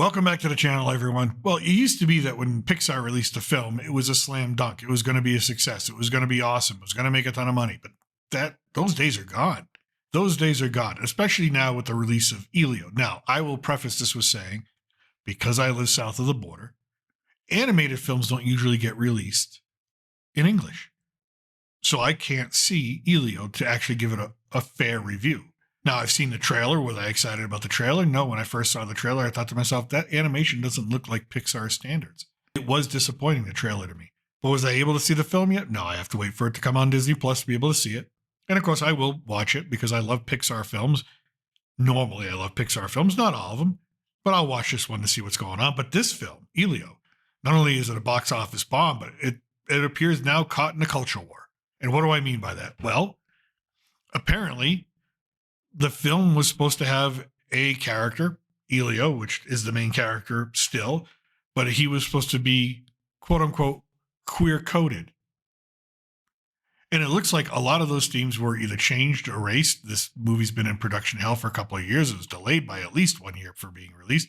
Welcome back to the channel, everyone. Well, it used to be that when Pixar released a film, it was a slam dunk. It was going to be a success. It was going to be awesome. It was going to make a ton of money. But those days are gone. Those days are gone, especially now with the release of Elio. Now, I will preface this with saying, because I live south of the border, animated films don't usually get released in English. So I can't see Elio to actually give it a fair review. Now, I've seen the trailer. Was I excited about the trailer? No, when I first saw the trailer, I thought to myself, that animation doesn't look like Pixar standards. It was disappointing, the trailer, to me. But was I able to see the film yet? No, I have to wait for it to come on Disney Plus to be able to see it. And of course, I will watch it because I love Pixar films. Normally, I love Pixar films, not all of them, but I'll watch this one to see what's going on. But this film, Elio, not only is it a box office bomb, but it appears now caught in a culture war. And what do I mean by that? Well, apparently, the film was supposed to have a character, Elio, which is the main character still, but he was supposed to be, quote unquote, queer coded. And it looks like a lot of those themes were either changed or erased. This movie's been in production hell for a couple of years. It was delayed by at least 1 year for being released.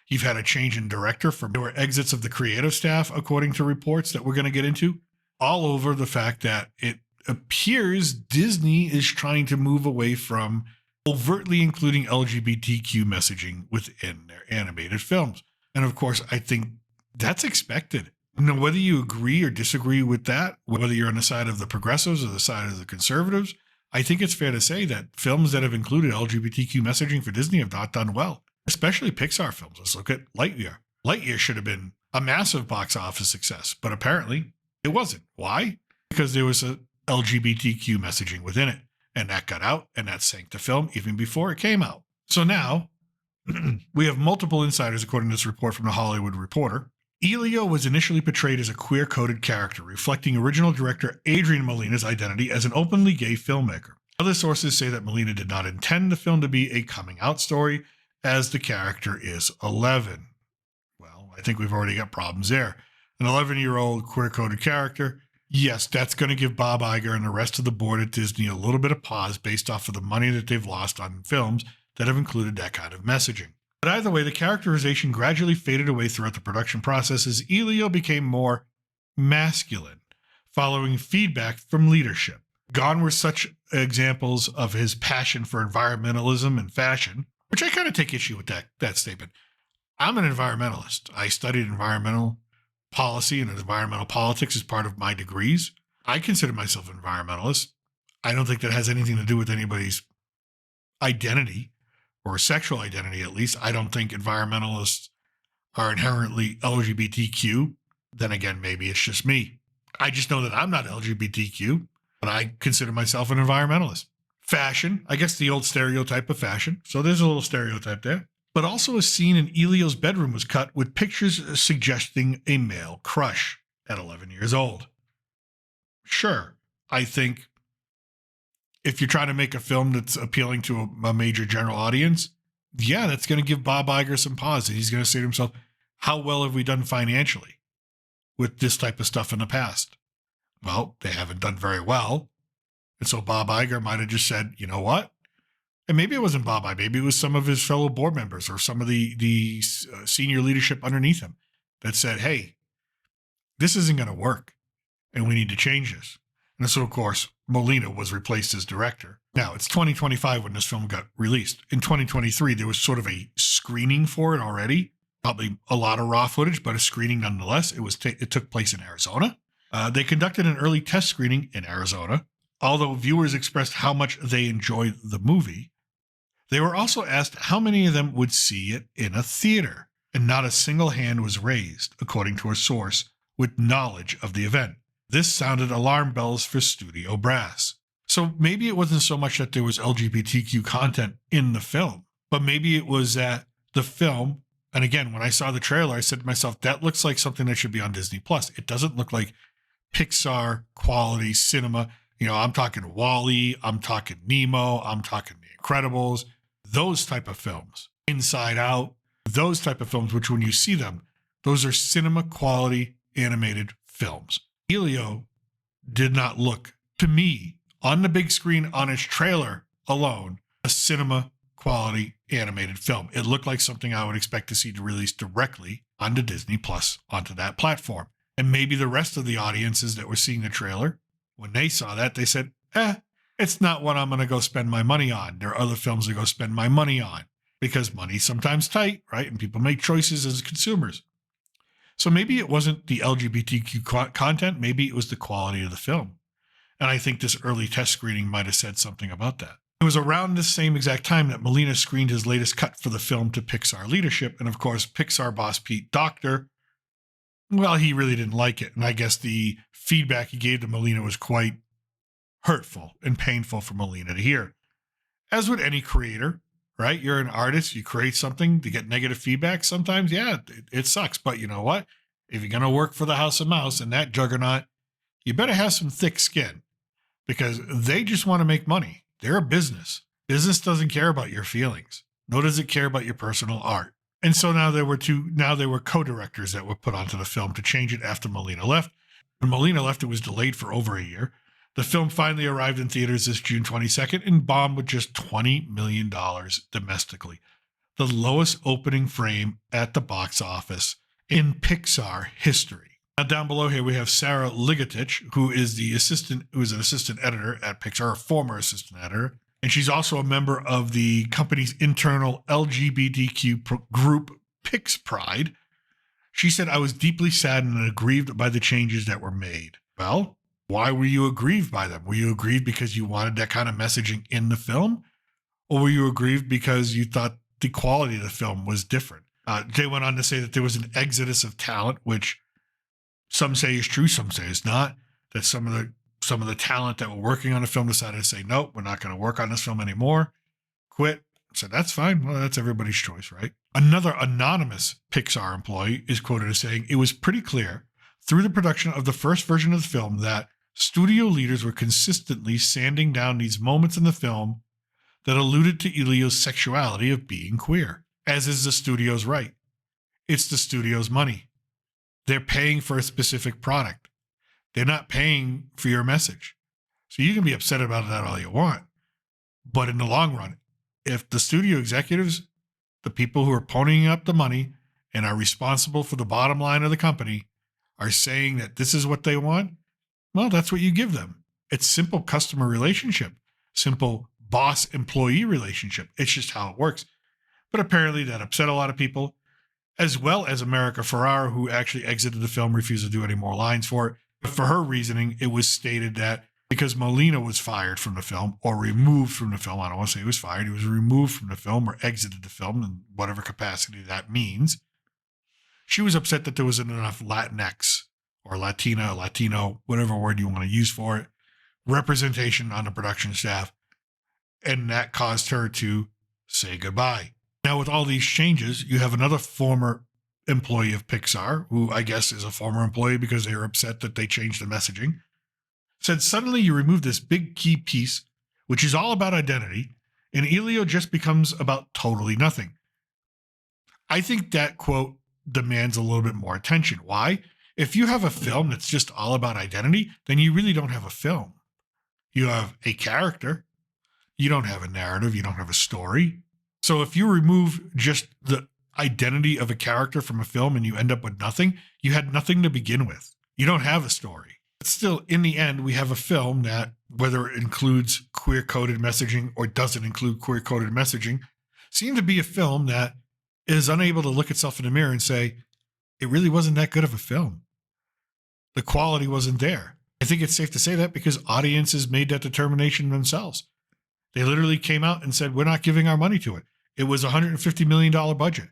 You've had a change in director. There were exits of the creative staff, according to reports that we're going to get into, all over the fact that it appears Disney is trying to move away from overtly including LGBTQ messaging within their animated films. And of course, I think that's expected. Now, whether you agree or disagree with that, whether you're on the side of the progressives or the side of the conservatives, I think it's fair to say that films that have included LGBTQ messaging for Disney have not done well, especially Pixar films. Let's look at Lightyear. Lightyear should have been a massive box office success, but apparently it wasn't. Why? Because there was a LGBTQ messaging within it. And that got out, and that sank the film even before it came out. So now, we have multiple insiders, according to this report from The Hollywood Reporter. Elio was initially portrayed as a queer-coded character, reflecting original director Adrian Molina's identity as an openly gay filmmaker. Other sources say that Molina did not intend the film to be a coming-out story, as the character is 11. Well, I think we've already got problems there. An 11-year-old queer-coded character. Yes, that's going to give Bob Iger and the rest of the board at Disney a little bit of pause based off of the money that they've lost on films that have included that kind of messaging. But either way, the characterization gradually faded away throughout the production process as Elio became more masculine, following feedback from leadership. Gone were such examples of his passion for environmentalism and fashion, which I kind of take issue with that statement. I'm an environmentalist. I studied environmental policy and environmental politics as part of my degrees. I consider myself an environmentalist. I don't think that has anything to do with anybody's identity or sexual identity, at least. I don't think environmentalists are inherently LGBTQ. Then again, maybe it's just me. I just know that I'm not LGBTQ, but I consider myself an environmentalist. Fashion, I guess the old stereotype of fashion. So there's a little stereotype there. But also a scene in Elio's bedroom was cut with pictures suggesting a male crush at 11 years old. Sure, I think if you're trying to make a film that's appealing to a major general audience, yeah, that's going to give Bob Iger some pause. And he's going to say to himself, how well have we done financially with this type of stuff in the past? Well, they haven't done very well. And so Bob Iger might have just said, you know what? And maybe it wasn't Bob Iger, maybe it was some of his fellow board members or some of the senior leadership underneath him that said, hey, this isn't going to work and we need to change this. And so, of course, Molina was replaced as director. Now, it's 2025 when this film got released. In 2023, there was sort of a screening for it already. Probably a lot of raw footage, but a screening nonetheless. It took place in Arizona. They conducted an early test screening in Arizona. Although viewers expressed how much they enjoyed the movie, they were also asked how many of them would see it in a theater, and not a single hand was raised, according to a source with knowledge of the event. This sounded alarm bells for studio brass. So maybe it wasn't so much that there was LGBTQ content in the film, but maybe it was that the film, and again, when I saw the trailer, I said to myself, that looks like something that should be on Disney Plus. It doesn't look like Pixar quality cinema. You know, I'm talking WALL-E, I'm talking Nemo, I'm talking The Incredibles, those type of films, Inside Out, those type of films, which when you see them, those are cinema quality animated films. Elio did not look, to me, on the big screen on its trailer alone, a cinema quality animated film. It looked like something I would expect to see released directly onto Disney Plus, onto that platform. And maybe the rest of the audiences that were seeing the trailer, when they saw that, they said, it's not what I'm going to go spend my money on. There are other films to go spend my money on, because money's sometimes tight, right? And people make choices as consumers. So maybe it wasn't the LGBTQ content. Maybe it was the quality of the film. And I think this early test screening might have said something about that. It was around the same exact time that Molina screened his latest cut for the film to Pixar leadership. And of course, Pixar boss Pete Docter, well, he really didn't like it. And I guess the feedback he gave to Molina was quite hurtful and painful for Molina to hear. As with any creator, right? You're an artist, you create something to get negative feedback. Sometimes, yeah, it sucks. But you know what? If you're going to work for the House of Mouse and that juggernaut, you better have some thick skin, because they just want to make money. They're a business. Business doesn't care about your feelings, nor does it care about your personal art. And so now there were co-directors that were put onto the film to change it after Molina left. When Molina left, it was delayed for over a year. The film finally arrived in theaters this June 22nd and bombed with just $20 million domestically, the lowest opening frame at the box office in Pixar history. Now down below here we have Sarah Ligatich, who is an assistant editor at Pixar, a former assistant editor, and she's also a member of the company's internal LGBTQ group PixPride. She said, "I was deeply saddened and aggrieved by the changes that were made." Well, why were you aggrieved by them? Were you aggrieved because you wanted that kind of messaging in the film? Or were you aggrieved because you thought the quality of the film was different? They went on to say that there was an exodus of talent, which some say is true, some say is not. That some of the talent that were working on the film decided to say, nope, we're not going to work on this film anymore. Quit. So that's fine. Well, that's everybody's choice, right? Another anonymous Pixar employee is quoted as saying, "It was pretty clear through the production of the first version of the film that studio leaders were consistently sanding down these moments in the film that alluded to Elio's sexuality of being queer, as is the studio's right. It's the studio's money. They're paying for a specific product. They're not paying for your message. So you can be upset about that all you want. But in the long run, if the studio executives, the people who are ponying up the money and are responsible for the bottom line of the company, are saying that this is what they want, well, that's what you give them. It's simple customer relationship, simple boss-employee relationship. It's just how it works. But apparently that upset a lot of people, as well as America Ferrara, who actually exited the film, refused to do any more lines for it. But for her reasoning, it was stated that because Molina was fired from the film or removed from the film, I don't want to say he was fired, he was removed from the film or exited the film in whatever capacity that means, she was upset that there wasn't enough Latinx or Latina, Latino, whatever word you want to use for it, representation on the production staff. And that caused her to say goodbye. Now, with all these changes, you have another former employee of Pixar, who I guess is a former employee because they were upset that they changed the messaging, said, "Suddenly you remove this big key piece, which is all about identity, and Elio just becomes about totally nothing." I think that quote demands a little bit more attention. Why? If you have a film that's just all about identity, then you really don't have a film. You have a character. You don't have a narrative. You don't have a story. So if you remove just the identity of a character from a film and you end up with nothing, you had nothing to begin with. You don't have a story. But still, in the end, we have a film that, whether it includes queer-coded messaging or doesn't include queer-coded messaging, seems to be a film that is unable to look itself in the mirror and say, it really wasn't that good of a film. The quality wasn't there. I think it's safe to say that because audiences made that determination themselves. They literally came out and said, we're not giving our money to it. It was a $150 million budget.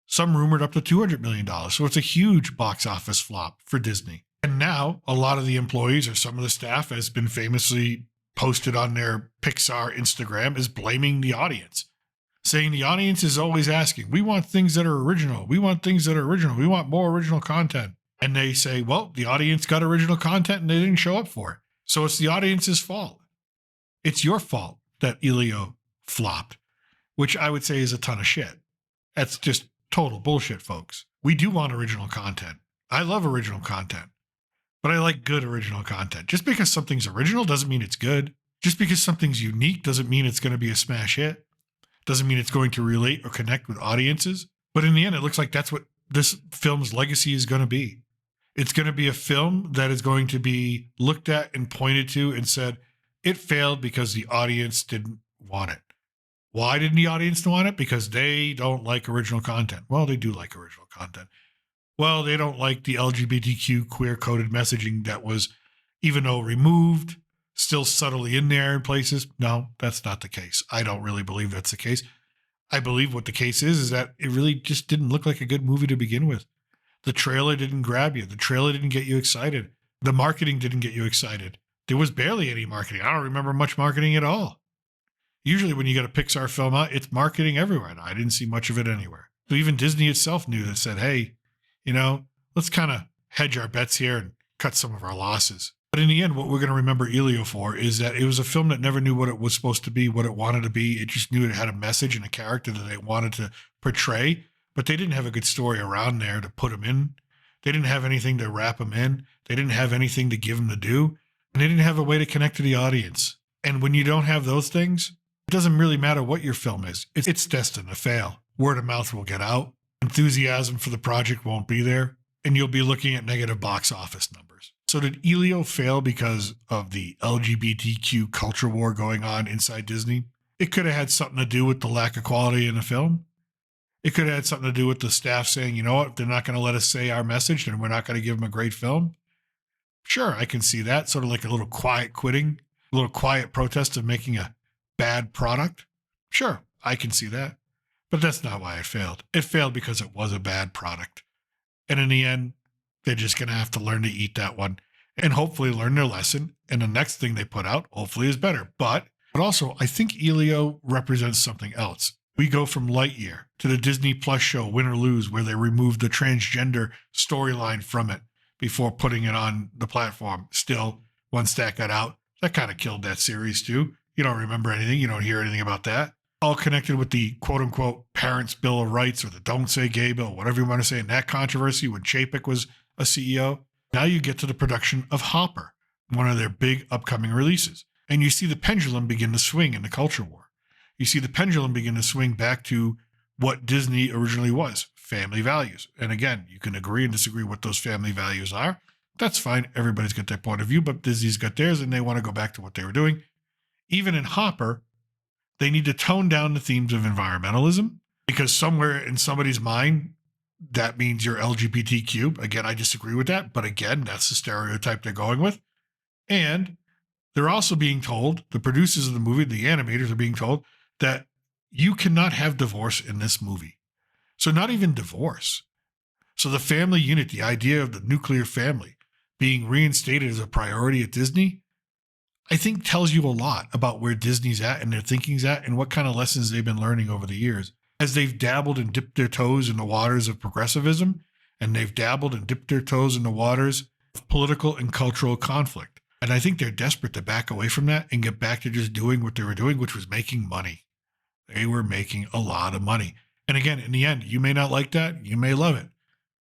Some rumored up to $200 million. So it's a huge box office flop for Disney. And now a lot of the employees or some of the staff has been famously posted on their Pixar Instagram is blaming the audience, saying the audience is always asking, we want things that are original. We want things that are original. We want more original content. And they say, well, the audience got original content and they didn't show up for it. So it's the audience's fault. It's your fault that Elio flopped, which I would say is a ton of shit. That's just total bullshit, folks. We do want original content. I love original content, but I like good original content. Just because something's original doesn't mean it's good. Just because something's unique doesn't mean it's going to be a smash hit. Doesn't mean it's going to relate or connect with audiences. But in the end, it looks like that's what this film's legacy is going to be. It's going to be a film that is going to be looked at and pointed to and said, it failed because the audience didn't want it. Why didn't the audience want it? Because they don't like original content. Well, they do like original content. Well, they don't like the LGBTQ queer-coded messaging that was, even though removed, still subtly in there in places. No, that's not the case. I don't really believe that's the case. I believe what the case is that it really just didn't look like a good movie to begin with. The trailer didn't grab you. The trailer didn't get you excited. The marketing didn't get you excited. There was barely any marketing. I don't remember much marketing at all. Usually when you get a Pixar film out, it's marketing everywhere. And I didn't see much of it anywhere. So even Disney itself knew that, said, hey, let's kind of hedge our bets here and cut some of our losses. But in the end, what we're going to remember Elio for is that it was a film that never knew what it was supposed to be, what it wanted to be. It just knew it had a message and a character that they wanted to portray, but they didn't have a good story around there to put them in. They didn't have anything to wrap them in. They didn't have anything to give them to do. And they didn't have a way to connect to the audience. And when you don't have those things, it doesn't really matter what your film is. It's destined to fail. Word of mouth will get out. Enthusiasm for the project won't be there. And you'll be looking at negative box office numbers. So did Elio fail because of the LGBTQ culture war going on inside Disney? It could have had something to do with the lack of quality in the film. It could have had something to do with the staff saying, you know what, they're not going to let us say our message and we're not going to give them a great film. Sure, I can see that. Sort of like a little quiet quitting, a little quiet protest of making a bad product. Sure, I can see that. But that's not why it failed. It failed because it was a bad product. And in the end, they're just going to have to learn to eat that one and hopefully learn their lesson. And the next thing they put out hopefully is better. But also, I think Elio represents something else. We go from Lightyear to the Disney Plus show Win or Lose, where they removed the transgender storyline from it before putting it on the platform. Still, once that got out, that kind of killed that series too. You don't remember anything. You don't hear anything about that. All connected with the quote-unquote Parents' Bill of Rights or the Don't Say Gay Bill, whatever you want to say, in that controversy when Chapek was a CEO. Now you get to the production of Hopper, one of their big upcoming releases. And you see the pendulum begin to swing in the culture war. You see the pendulum begin to swing back to what Disney originally was, family values. And again, you can agree and disagree what those family values are. That's fine. Everybody's got their point of view, but Disney's got theirs and they want to go back to what they were doing. Even in Hopper, they need to tone down the themes of environmentalism because somewhere in somebody's mind, that means you're LGBTQ. Again, I disagree with that. But again, that's the stereotype they're going with. And they're also being told, the producers of the movie, the animators are being told that you cannot have divorce in this movie. So not even divorce. So the family unit, the idea of the nuclear family being reinstated as a priority at Disney, I think tells you a lot about where Disney's at and their thinking's at and what kind of lessons they've been learning over the years as they've dabbled and dipped their toes in the waters of progressivism and they've dabbled and dipped their toes in the waters of political and cultural conflict. And I think they're desperate to back away from that and get back to just doing what they were doing, which was making money. They were making a lot of money. And again, in the end, you may not like that. You may love it,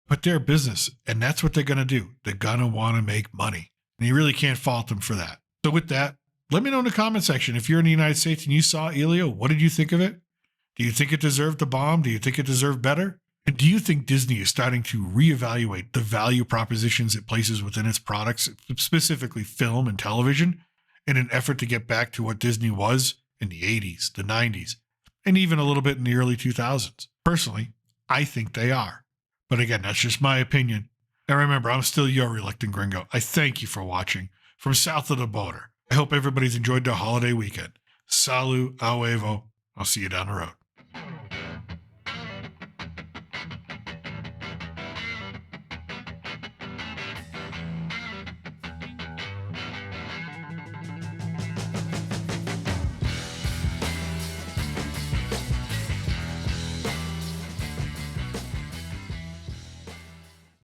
but they're a business and that's what they're going to do. They're going to want to make money and you really can't fault them for that. So with that, let me know in the comment section. If you're in the United States and you saw Elio, what did you think of it? Do you think it deserved the bomb? Do you think it deserved better? And do you think Disney is starting to reevaluate the value propositions it places within its products, specifically film and television, in an effort to get back to what Disney was in the 80s, the 90s, and even a little bit in the early 2000s? Personally, I think they are. But again, that's just my opinion. And remember, I'm still your reluctant gringo. I thank you for watching from south of the border. I hope everybody's enjoyed their holiday weekend. Salut, a huevo. I'll see you down the road.